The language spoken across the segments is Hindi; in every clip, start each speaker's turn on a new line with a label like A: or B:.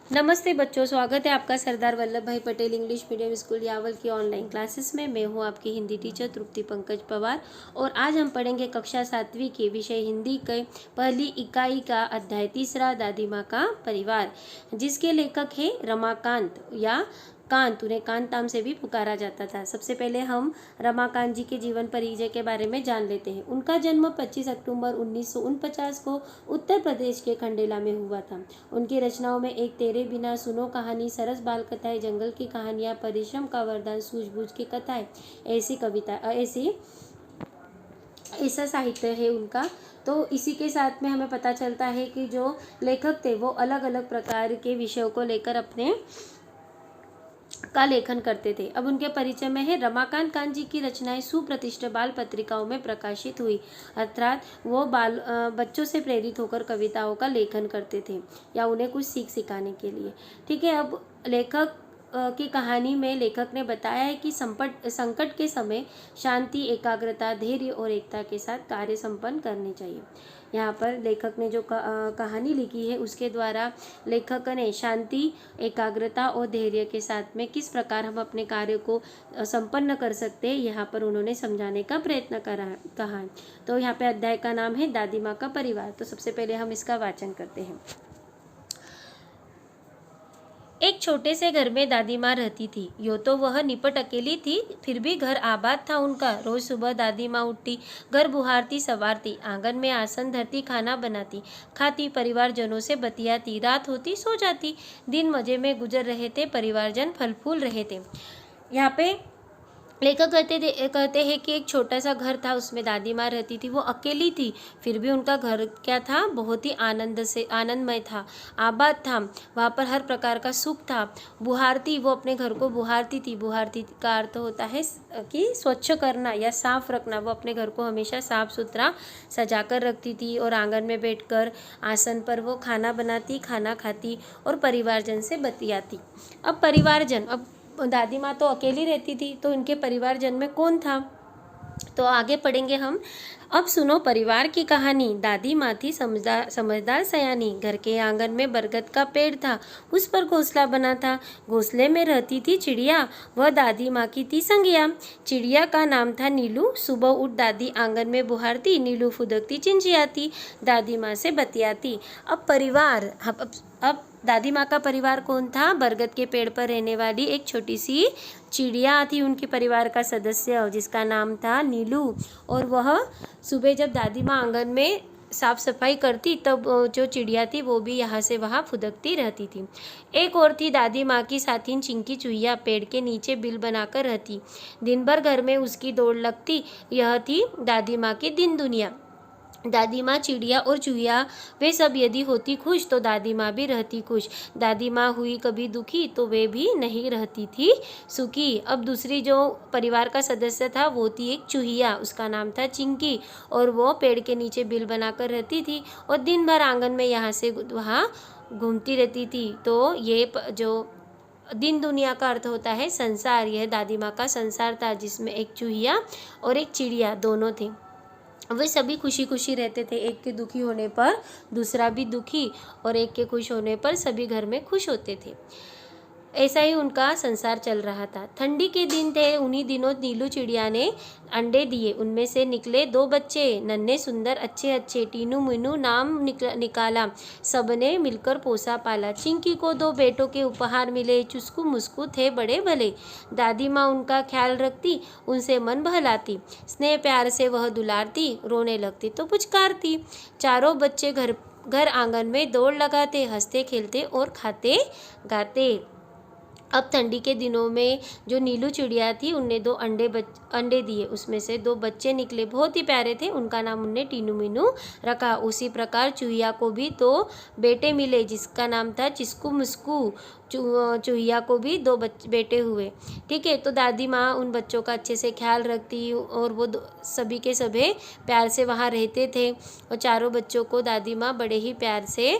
A: नमस्ते बच्चों, स्वागत है आपका सरदार वल्लभ भाई Patel English medium school Yawal की ऑनलाइन क्लासेस में। मैं हूं आपकी हिंदी टीचर तृप्ति पंकज पवार और आज हम पढ़ेंगे कक्षा 7वीं के विषय हिंदी के पहली इकाई का अध्याय 3 दादी माँ का परिवार, जिसके लेखक है रमाकांत या कांत। उन्हें कांत नाम से भी पुकारा जाता था। सबसे पहले हम रमाकांत जी के जीवन परिचय के बारे में जान लेते हैं। उनका जन्म 25 अक्टूबर 1949 को उत्तर प्रदेश के खंडेला में हुआ था। उनकी रचनाओं में एक तेरे बिना, सुनो कहानी, सरस बाल कथाएं, जंगल की कहानियां, परिश्रम का वरदान, सूझबूझ की कथाएं, ऐसा साहित्य है उनका। तो इसी के साथ में हमें पता चलता है कि जो लेखक थे वो अलग अलग प्रकार के विषयों को लेकर अपने का लेखन करते थे। अब उनके परिचय में है। रमाकांत कांत जी की रचनाएं सुप्रतिष्ठित बाल पत्रिकाओं में प्रकाशित हुई, अर्थात वो बच्चों से प्रेरित होकर कविताओं का लेखन करते थे या उन्हें कुछ सीख सिखाने के लिए। ठीक है। अब लेखक की कहानी में लेखक ने बताया है कि संकट के समय शांति, एकाग्रता, धैर्य और एकता के साथ कार्य संपन्न करने चाहिए। यहाँ पर लेखक ने जो कहानी लिखी है उसके द्वारा लेखक ने शांति, एकाग्रता और धैर्य के साथ में किस प्रकार हम अपने कार्य को संपन्न कर सकते हैं, यहाँ पर उन्होंने समझाने का प्रयत्न कहा है। तो यहाँ पे अध्याय का नाम है दादी माँ का परिवार। तो सबसे पहले हम इसका वाचन करते हैं। एक छोटे से घर में दादी माँ रहती थी। यो तो वह निपट अकेली थी, फिर भी घर आबाद था उनका। रोज सुबह दादी माँ उठती, घर बुहारती, संवारती, आंगन में आसन धरती, खाना बनाती, खाती, परिवारजनों से बतियाती, रात होती सो जाती। दिन मजे में गुजर रहे थे, परिवारजन फल फूल रहे थे। यहाँ पे लेखक कहते हैं कि एक छोटा सा घर था, उसमें दादी माँ रहती थी। वो अकेली थी, फिर भी उनका घर क्या था, बहुत ही आनंदमय था, आबाद था। वहाँ पर हर प्रकार का सुख था। बुहारती, वो अपने घर को बुहारती थी। बुहारती का अर्थ होता है कि स्वच्छ करना या साफ रखना। वो अपने घर को हमेशा साफ सुथरा सजा कर रखती थी और आंगन में बैठकर आसन पर वो खाना बनाती, खाना खाती और परिवारजन से बतियाती। अब दादी माँ तो अकेली रहती थी, तो इनके परिवारजन में कौन था, तो आगे पढ़ेंगे हम। अब सुनो परिवार की कहानी। दादी माँ थी समझदार सयानी। घर के आंगन में बरगद का पेड़ था, उस पर घोंसला बना था। घोंसले में रहती थी चिड़िया, वह दादी माँ की थी संगिया। चिड़िया का नाम था नीलू। सुबह उठ दादी आंगन में बुहारती, नीलू फुदकती, चिंचियाती, दादी माँ से बतियाती। अब दादी माँ का परिवार कौन था? बरगद के पेड़ पर रहने वाली एक छोटी सी चिड़िया थी उनके परिवार का सदस्य, जिसका नाम था नीलू। और वह सुबह जब दादी माँ आंगन में साफ सफाई करती, तब जो चिड़िया थी वो भी यहाँ से वहाँ फुदकती रहती थी। एक और थी दादी माँ की साथी चिंकी चुहिया, पेड़ के नीचे बिल बनाकर रहती। दिन भर घर में उसकी दौड़ लगती। यह थी दादी माँ की दिन दुनिया। दादी माँ, चिड़िया और चूहिया वे सब यदि होती खुश तो दादी माँ भी रहती खुश। दादी माँ हुई कभी दुखी तो वे भी नहीं रहती थी सुखी। अब दूसरी जो परिवार का सदस्य था वो थी एक चूहिया, उसका नाम था चिंकी, और वो पेड़ के नीचे बिल बनाकर रहती थी और दिन भर आंगन में यहाँ से वहाँ घूमती रहती थी। तो ये जो दिन दुनिया का अर्थ होता है संसार, यह दादी माँ का संसार था, जिसमें एक चूहिया और एक चिड़िया दोनों थे। वे सभी खुशी खुशी रहते थे। एक के दुखी होने पर दूसरा भी दुखी, और एक के खुश होने पर सभी घर में खुश होते थे। ऐसा ही उनका संसार चल रहा था। ठंडी के दिन थे। उन्हीं दिनों नीलू चिड़िया ने अंडे दिए। उनमें से निकले 2 बच्चे, नन्हे सुंदर अच्छे अच्छे। टीनू मीनू नाम निकाला, सबने मिलकर पोसा पाला। चिंकी को 2 बेटों के उपहार मिले, चुस्कू मुस्कू थे बड़े भले। दादी माँ उनका ख्याल रखती, उनसे मन बहलाती, स्नेह प्यार से वह दुलारती, रोने लगती तो पुचकारती। चारों बच्चे घर आंगन में दौड़ लगाते, हंसते खेलते और खाते गाते। अब ठंडी के दिनों में जो नीलू चिड़िया थी, उनने 2 अंडे दिए। उसमें से 2 बच्चे निकले, बहुत ही प्यारे थे। उनका नाम उनने टीनू मीनू रखा। उसी प्रकार चूहिया को भी 2 बेटे मिले, जिसका नाम था चिस्कू मुस्कू। चूहिया को भी 2 बेटे हुए। ठीक है। तो दादी माँ उन बच्चों का अच्छे से ख्याल रखती और वो सभी के सभी प्यार से वहाँ रहते थे, और चारों बच्चों को दादी माँ बड़े ही प्यार से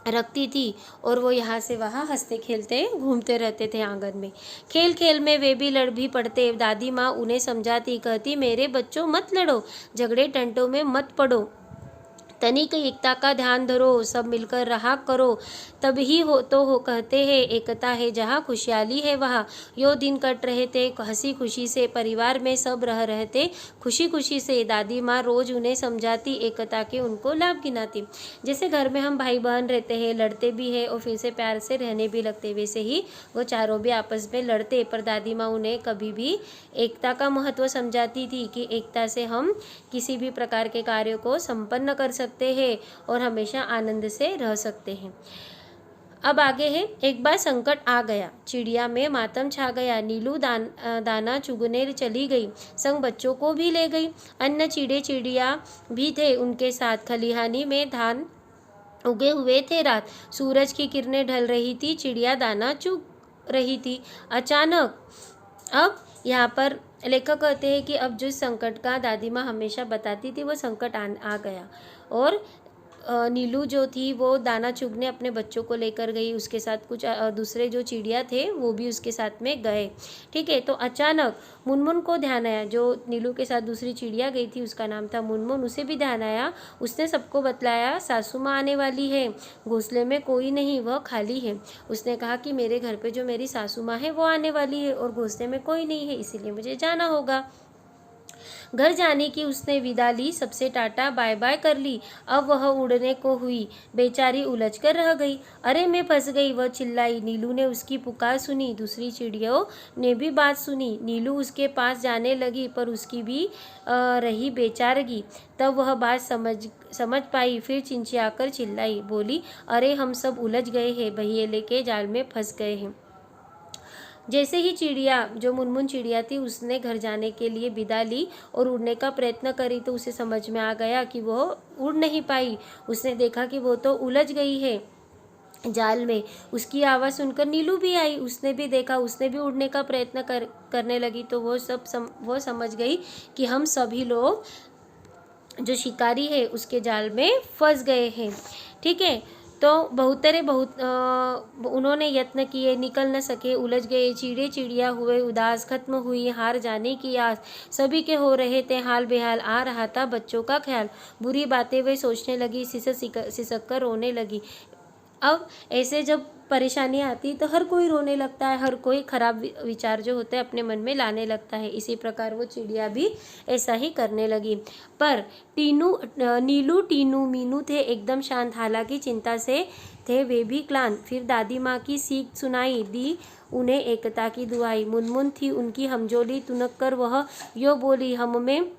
A: रखती थी और वो यहाँ से वहाँ हंसते खेलते घूमते रहते थे आंगन में। खेल खेल में वे भी लड़ भी पड़ते। दादी माँ उन्हें समझाती, कहती, मेरे बच्चों मत लड़ो, झगड़े टंटों में मत पड़ो। तनिक एकता का ध्यान धरो, सब मिलकर रहा करो, तब ही हो कहते हैं एकता है जहाँ खुशहाली है वहाँ। यो दिन कट रहे थे हंसी खुशी से, परिवार में सब रह रहे थे खुशी खुशी से। दादी माँ रोज उन्हें समझाती, एकता के उनको लाभ गिनाती। जैसे घर में हम भाई बहन रहते हैं, लड़ते भी हैं और फिर से प्यार से रहने भी लगते, वैसे ही वो चारों भी आपस में लड़ते, पर दादी माँ उन्हें कभी भी एकता का महत्व समझाती थी कि एकता से हम किसी भी प्रकार के कार्यों को संपन्न कर सकते हैं और हमेशा आनंद से रह सकते हैं। अब आगे है, एक बार संकट आ गया, चिड़िया में मातम छा गया। नीलू दाना चुगने चली गई, संग बच्चों को भी ले गई। अन्य चिड़े चिड़िया भी थे उनके साथ। खलिहानी में धान उगे हुए थे, रात सूरज की किरणें ढल रही थी, चिड़िया दाना चुग रही थी। अचानक अब यहाँ पर लेखक कहते हैं कि अब जिस संकट का दादी माँ हमेशा बताती थी वो संकट आ गया, और नीलू जो थी वो दाना चुगने अपने बच्चों को लेकर गई, उसके साथ कुछ दूसरे जो चिड़िया थे वो भी उसके साथ में गए। ठीक है, तो अचानक मुनमुन को ध्यान आया, जो नीलू के साथ दूसरी चिड़िया गई थी उसका नाम था मुनमुन, उसे भी ध्यान आया। उसने सबको बतलाया, सासू माँ आने वाली है, घोंसले में कोई नहीं, वह खाली है। उसने कहा कि मेरे घर पे जो मेरी सासू माँ है वो आने वाली है और घोंसले में कोई नहीं है, इसीलिए मुझे जाना होगा। घर जाने की उसने विदा ली, सबसे टाटा बाय बाय कर ली। अब वह उड़ने को हुई, बेचारी उलझ कर रह गई। अरे मैं फंस गई, वह चिल्लाई। नीलू ने उसकी पुकार सुनी, दूसरी चिड़ियों ने भी बात सुनी। नीलू उसके पास जाने लगी, पर उसकी भी रही बेचारगी। तब वह बात समझ पाई, फिर चिंचियाकर चिल्लाई, बोली, अरे हम सब उलझ गए हैं, बहेलिये के जाल में फंस गए हैं। जैसे ही चिड़िया, जो मुनमुन चिड़िया थी, उसने घर जाने के लिए विदा ली और उड़ने का प्रयत्न करी, तो उसे समझ में आ गया कि वह उड़ नहीं पाई। उसने देखा कि वो तो उलझ गई है जाल में। उसकी आवाज़ सुनकर नीलू भी आई, उसने भी देखा, उसने भी उड़ने का प्रयत्न करने लगी, तो वो समझ गई कि हम सभी लोग जो शिकारी है उसके जाल में फंस गए हैं। ठीक है, तो उन्होंने यत्न किए, निकल न सके, उलझ गए। चिड़े चिड़िया हुए उदास, खत्म हुई हार जाने की आस, सभी के हो रहे थे हाल बेहाल। आ रहा था बच्चों का ख्याल, बुरी बातें वे सोचने लगी, सिसक कर रोने लगी। अब ऐसे जब परेशानी आती तो हर कोई रोने लगता है, हर कोई खराब विचार जो होते हैं अपने मन में लाने लगता है। इसी प्रकार वो चिड़िया भी ऐसा ही करने लगी। पर नीलू टीनू मीनू थे एकदम शांत, हालांकि चिंता से थे वे भी क्लांत। फिर दादी माँ की सीख सुनाई दी उन्हें एकता की दुआई। मुनमुन थी उनकी हमजोली, तुनक कर वह यो बोली, हम में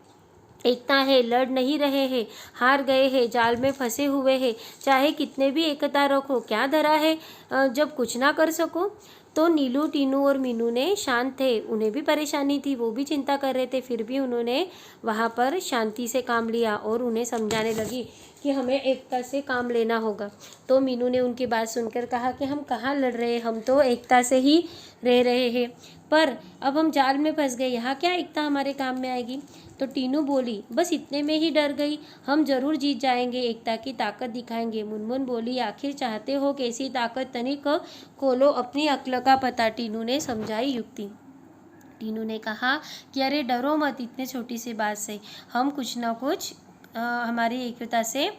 A: एकता है, लड़ नहीं रहे हैं, हार गए हैं, जाल में फंसे हुए हैं, चाहे कितने भी एकता रखो, क्या धरा है जब कुछ ना कर सको। तो नीलू टीनू और मीनू ने शांत थे, उन्हें भी परेशानी थी, वो भी चिंता कर रहे थे, फिर भी उन्होंने वहाँ पर शांति से काम लिया और उन्हें समझाने लगी कि हमें एकता से काम लेना होगा। तो मीनू ने उनकी बात सुनकर कहा कि हम कहाँ लड़ रहे हैं, हम तो एकता से ही रह रहे हैं, पर अब हम जाल में फंस गए, यहाँ क्या एकता हमारे काम में आएगी। तो टीनू बोली, बस इतने में ही डर गई, हम जरूर जीत जाएंगे, एकता की ताकत दिखाएंगे। मुनमुन बोली, आखिर चाहते हो कैसी ताकत, तनिक खोलो अपनी अक्ल का पता। टीनू ने समझाई युक्ति। टीनू ने कहा कि अरे डरो मत, इतने छोटी सी बात से हम कुछ ना कुछ हमारी एकता से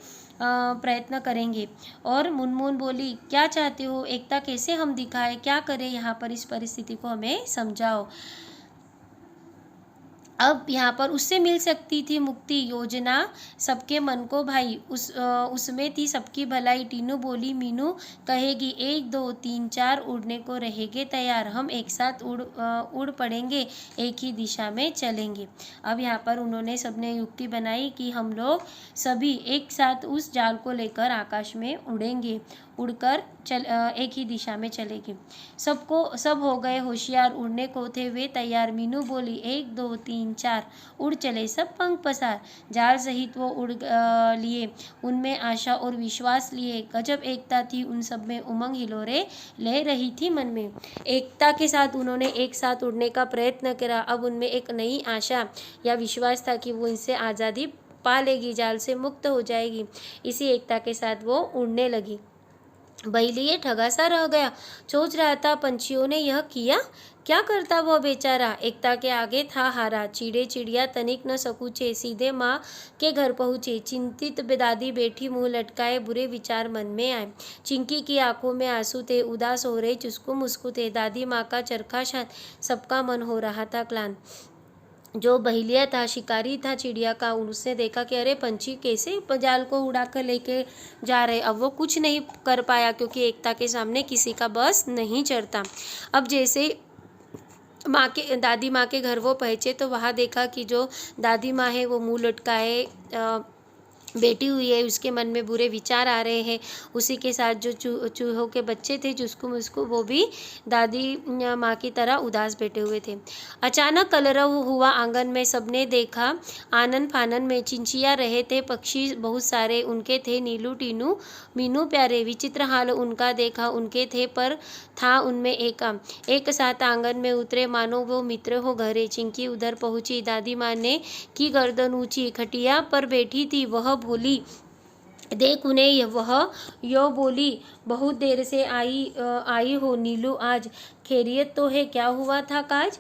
A: प्रयत्न करेंगे। और मुनमुन बोली, क्या चाहते हो, एकता कैसे हम दिखाएं, क्या करें यहाँ पर, इस परिस्थिति को हमें समझाओ। अब यहाँ पर उससे मिल सकती थी मुक्ति, योजना सबके मन को भाई, उसमें थी सबकी भलाई। टीनू बोली, मीनू कहेगी 1 2 3 4, उड़ने को रहेंगे तैयार, हम एक साथ उड़ पड़ेंगे, एक ही दिशा में चलेंगे। अब यहाँ पर उन्होंने सबने युक्ति बनाई कि हम लोग सभी एक साथ उस जाल को लेकर आकाश में उड़ेंगे, उड़कर एक ही दिशा में चलेंगे। सब हो गए होशियार, उड़ने को थे वे तैयार। मीनू बोली, 1 2 3 4, उड़ चले सब पंख पसार। जाल सहित वो उड़ लिए, उनमें आशा और विश्वास लिए। गजब एकता थी उन सब में, उमंग हिलोरे ले रही थी मन में। एकता के साथ उन्होंने एक साथ उड़ने का प्रयत्न करा। अब उनमें एक नई आशा या विश्वास था कि वो इनसे आज़ादी पा लेगी, जाल से मुक्त हो जाएगी। इसी एकता के साथ वो उड़ने लगी। बैली ये ठगा सा रह गया, सोच रहा था पंछियों ने यह किया, क्या करता वह बेचारा। एकता के आगे था हारा। चिड़े चिड़िया तनिक न सकूचे, सीधे माँ के घर पहुँचे। चिंतित दादी बैठी मुंह लटकाए, बुरे विचार मन में आए। चिंकी की आंखों में आंसू थे, उदास हो रहे, चुस्कू मुस्कू थे। दादी माँ का चरखा शांत, सबका मन हो रहा था क्लांत। जो बहेलिया था, शिकारी था चिड़िया का, उसने देखा कि अरे पंछी कैसे जाल को उड़ा कर लेके जा रहे। अब वो कुछ नहीं कर पाया क्योंकि एकता के सामने किसी का बस नहीं चढ़ता। अब जैसे दादी माँ के घर वो पहुँचे तो वहाँ देखा कि जो दादी माँ है वो मुंह लटकाए बैठी हुई है, उसके मन में बुरे विचार आ रहे हैं। उसी के साथ जो चूहों के बच्चे थे चुस्कू मुस्कू, वो भी दादी माँ की तरह उदास बैठे हुए थे। अचानक कलरव हुआ आंगन में, सबने देखा आनन फानन में चिंचिया रहे थे पक्षी बहुत सारे। उनके थे नीलू टीनू मीनू प्यारे, विचित्र हाल उनका देखा उनके थे, पर था उनमें एक साथ आंगन में उतरे मानो वो मित्र हो घरे। चिंकी उधर पहुंची, दादी माँ ने की गर्दन ऊंची, खटिया पर बैठी थी वह बोली, देख उन्हें वह यो बोली, बहुत देर से आई हो नीलू, आज खैरियत तो है, क्या हुआ था काज।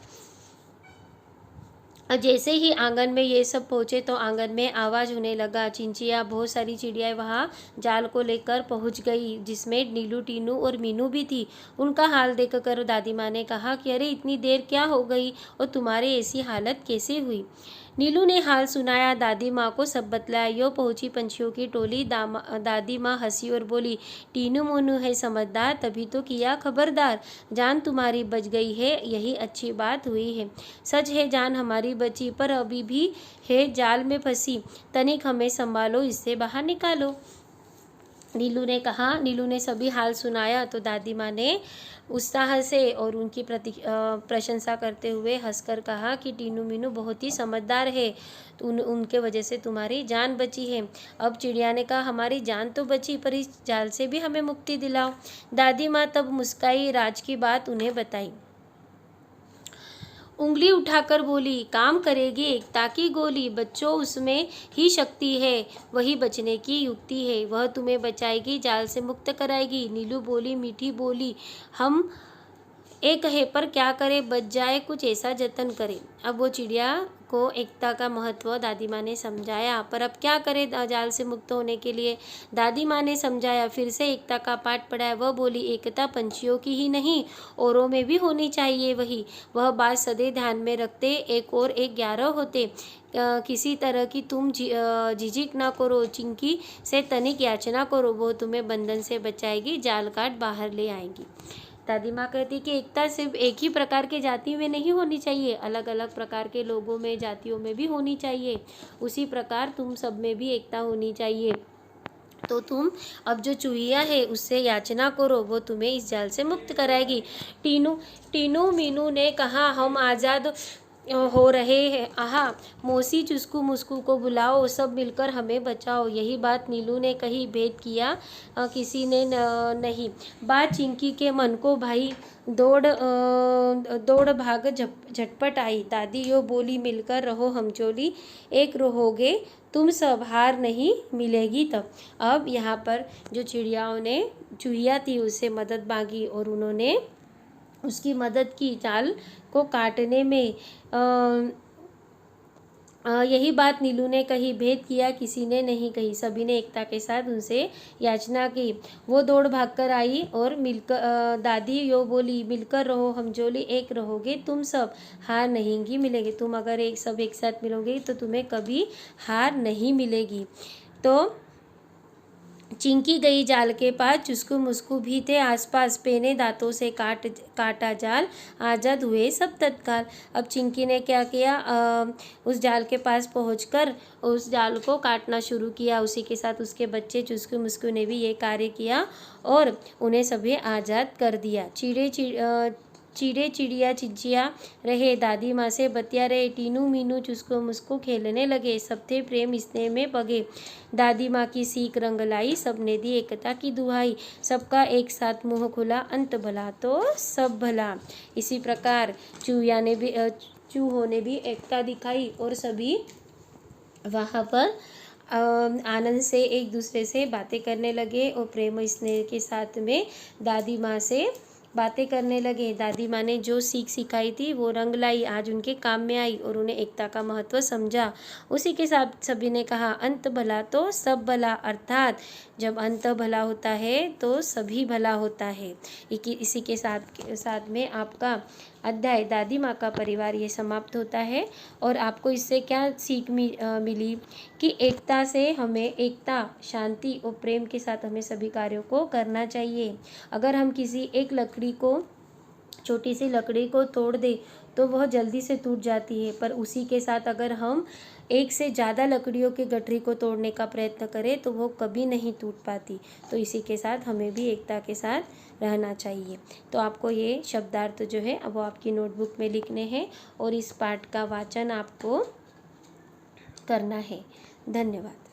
A: जैसे ही आंगन में ये सब पहुँचे तो आंगन में आवाज़ होने लगा। चिंचिया, बहुत सारी चिड़ियाँ वहाँ जाल को लेकर पहुँच गई, जिसमें नीलू टीनू और मीनू भी थी। उनका हाल देखकर दादी माँ ने कहा कि अरे इतनी देर क्या हो गई और तुम्हारी ऐसी हालत कैसे हुई। नीलू ने हाल सुनाया, दादी माँ को सब बतलाया। यो पहुंची पंछियों की टोली। दादी माँ हंसी और बोली, टीनू मोनू है समझदार, तभी तो किया खबरदार। जान तुम्हारी बच गई है, यही अच्छी बात हुई है। सच है जान हमारी बची, पर अभी भी है जाल में फंसी, तनिक हमें संभालो, इससे बाहर निकालो। नीलू ने सभी हाल सुनाया तो दादी माँ ने उत्साह से और उनकी प्रशंसा करते हुए हंसकर कहा कि टीनू मीनू बहुत ही समझदार है, तो उनके वजह से तुम्हारी जान बची है। अब चिड़िया ने कहा, हमारी जान तो बची, पर इस जाल से भी हमें मुक्ति दिलाओ। दादी माँ तब मुस्काई, राज की बात उन्हें बताई। उंगली उठाकर बोली, काम करेगी एकता की गोली, बच्चों उसमें ही शक्ति है, वही बचने की युक्ति है, वह तुम्हें बचाएगी, जाल से मुक्त कराएगी। नीलू बोली, मीठी बोली, हम एक है पर क्या करे, बच जाए, कुछ ऐसा जतन करे। अब वो चिड़िया को एकता का महत्व दादी माँ ने समझाया, पर अब क्या करे जाल से मुक्त होने के लिए। दादी माँ ने समझाया, फिर से एकता का पाठ पढ़ाया। वह बोली, एकता पंछियों की ही नहीं औरों में भी होनी चाहिए। वह बात सदैव ध्यान में रखते, एक और एक 11 होते। किसी तरह की तुम झिझक ना करो, चिंकी से तनिक याचना करो, वो तुम्हें बंधन से बचाएगी, जाल काट बाहर ले आएगी। दादी माँ कहती कि एकता सिर्फ एक ही प्रकार के जाति में नहीं होनी चाहिए, अलग अलग प्रकार के लोगों में, जातियों में भी होनी चाहिए। उसी प्रकार तुम सब में भी एकता होनी चाहिए। तो तुम अब जो चूहिया है उससे याचना करो, वो तुम्हें इस जाल से मुक्त कराएगी। टीनू मीनू ने कहा, हम आज़ाद हो रहे हैं, आहा मौसी चुस्कू मुस्कू को बुलाओ, सब मिलकर हमें बचाओ। यही बात नीलू ने कही, भेद किया किसी ने नहीं। बात चिंकी के मन को भाई, दौड़ भाग झटपट आई। दादी यो बोली, मिलकर रहो हमचोली, एक रहोगे तुम सब, हार नहीं मिलेगी तब। अब यहाँ पर जो चिड़ियाओं ने चूहिया थी उससे मदद मांगी और उन्होंने उसकी मदद की जाल को काटने में। यही बात नीलू ने कही, भेद किया किसी ने नहीं कही। सभी ने एकता के साथ उनसे याचना की। वो दौड़ भाग कर आई और मिलकर दादी यो बोली, मिलकर रहो हमजोली, एक रहोगे तुम सब, हार नहीं मिलेगी। तुम अगर एक साथ मिलोगे तो तुम्हें कभी हार नहीं मिलेगी। तो चिंकी गई जाल के पास, चुस्कू मुस्कू भी थे आसपास, पेने दांतों से काटा जाल, आज़ाद हुए सब तत्काल। अब चिंकी ने क्या किया, उस जाल के पास पहुंचकर उस जाल को काटना शुरू किया। उसी के साथ उसके बच्चे चुस्कू मुस्कू ने भी ये कार्य किया और उन्हें सभी आज़ाद कर दिया। चिड़े चिड़िया चिंचिया रहे, दादी माँ से बतिया रहे, टीनू मीनू चुस्कू मुस्कू खेलने लगे, सब थे प्रेम स्नेह में पगे। दादी माँ की सीख रंग लाई, सबने दी एकता की दुहाई, सबका एक साथ मुंह खुला, अंत भला तो सब भला। इसी प्रकार चूहों ने भी एकता दिखाई और सभी वहाँ पर आनंद से एक दूसरे से बातें करने लगे और प्रेम स्नेह के साथ में दादी माँ से बातें करने लगे। दादी माँ ने जो सीख सिखाई थी वो रंग लाई, आज उनके काम में आई और उन्हें एकता का महत्व समझा। उसी के साथ सभी ने कहा, अंत भला तो सब भला, अर्थात जब अंत भला होता है तो सभी भला होता है। इसी के साथ में आपका अध्याय दादी माँ का परिवार ये समाप्त होता है। और आपको इससे क्या सीख मिली कि एकता से हमें एकता, शांति और प्रेम के साथ हमें सभी कार्यों को करना चाहिए। अगर हम किसी एक लकड़ी को, छोटी सी लकड़ी को तोड़ दे तो वह जल्दी से टूट जाती है, पर उसी के साथ अगर हम एक से ज़्यादा लकड़ियों के गठरी को तोड़ने का प्रयत्न करें तो वो कभी नहीं टूट पाती। तो इसी के साथ हमें भी एकता के साथ रहना चाहिए। तो आपको ये शब्दार्थ जो है अब वो आपकी नोटबुक में लिखने हैं और इस पाठ का वाचन आपको करना है। धन्यवाद।